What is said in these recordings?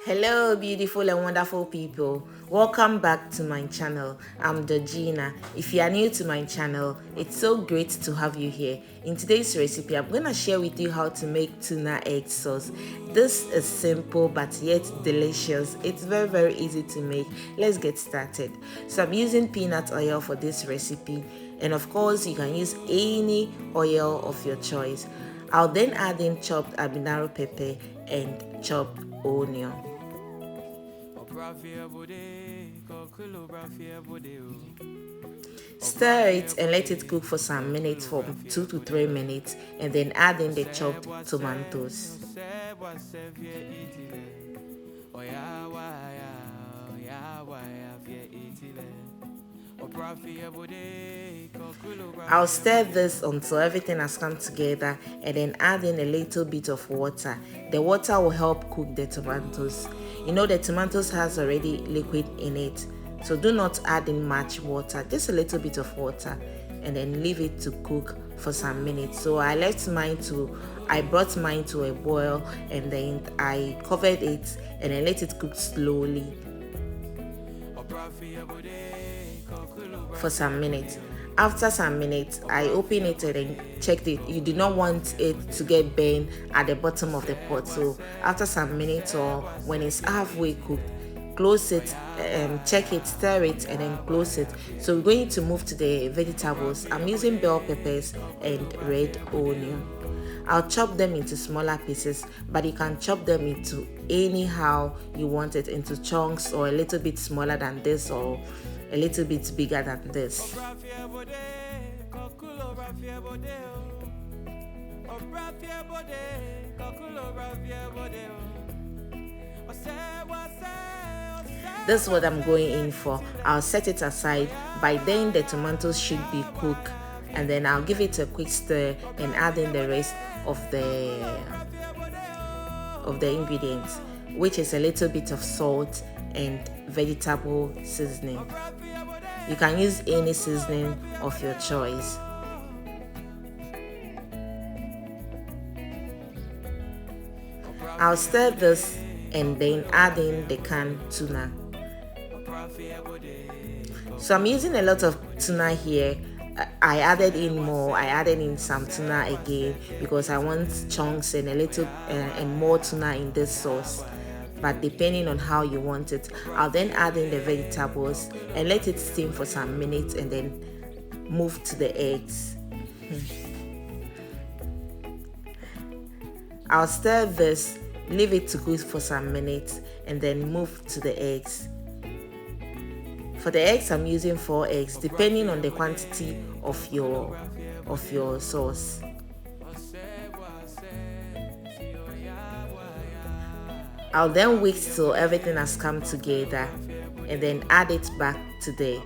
Hello beautiful and wonderful people, welcome back to my channel. I'm Georgina. If you are new to my channel, it's so great to have you here. In today's recipe, I'm gonna share with you how to make tuna egg sauce. This is simple but yet delicious. It's very easy to make. Let's get started. So I'm using peanut oil for this recipe, and of course you can use any oil of your choice. I'll then add in chopped habanero pepper and chopped onion. Stir it and let it cook for some minutes, from 2 to 3 minutes, and then add in the chopped tomatoes. I'll stir this until everything has come together and then add in a little bit of water. The water will help cook the tomatoes. You know the tomatoes has already liquid in it, so do not add in much water, just a little bit of water, and then leave it to cook for some minutes. So I brought mine to a boil, and then I covered it and then let it cook slowly for some minutes. After some minutes, I opened it and then checked it. You do not want it to get burned at the bottom of the pot. So after some minutes, or when it's halfway cooked, close it, check it, stir it, and then close it. So we're going to move to the vegetables. I'm using bell peppers and red onion. I'll chop them into smaller pieces, but you can chop them into anyhow you want it, into chunks, or a little bit smaller than this, or a little bit bigger than this. This is what I'm going in for. I'll set it aside. By then the tomatoes should be cooked, and then I'll give it a quick stir and add in the rest of the ingredients, which is a little bit of salt and vegetable seasoning. You can use any seasoning of your choice. I'll stir this and then add in the canned tuna. So I'm using a lot of tuna here. I added in more. I added in some tuna again because I want chunks and a little and more tuna in this sauce. But depending on how you want it, I'll then add in the vegetables and let it steam for some minutes, and then move to the eggs. I'll stir this, leave it to cook for some minutes, and then move to the eggs. For the eggs, I'm using 4 eggs, depending on the quantity of your sauce. I'll then wait till everything has come together and then add it back to the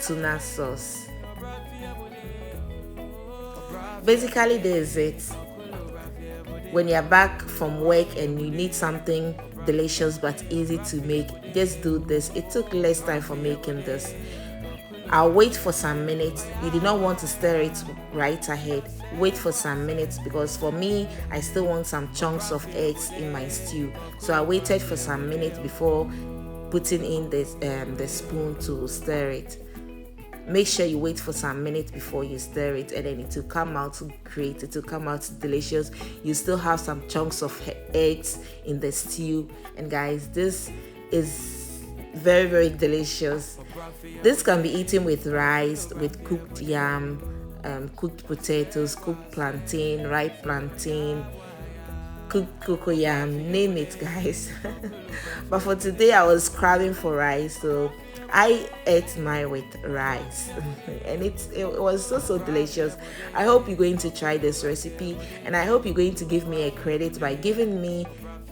tuna sauce. Basically, this is it. When you're back from work and you need something delicious but easy to make, just do this. It took less time for making this. I'll wait for some minutes. You do not want to stir it right ahead. Wait for some minutes, because for me, I still want some chunks of eggs in my stew. So I waited for some minutes before putting in the spoon to stir it. Make sure you wait for some minutes before you stir it, and then it will come out great. It will come out delicious. You still have some chunks of eggs in the stew, and guys, this is very delicious. This can be eaten with rice, with cooked yam, cooked potatoes, cooked plantain, ripe plantain, cooked cocoyam, name it, guys. But for today I was craving for rice, so I ate mine with rice and it was so delicious. I hope you're going to try this recipe, and I hope you're going to give me a credit by giving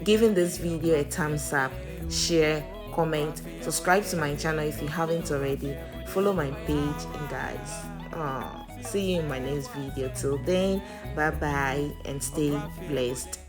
this video a thumbs up, share, comment, subscribe to my channel if you haven't already, follow my page, and guys, see you in my next video. Till then, bye bye and stay blessed.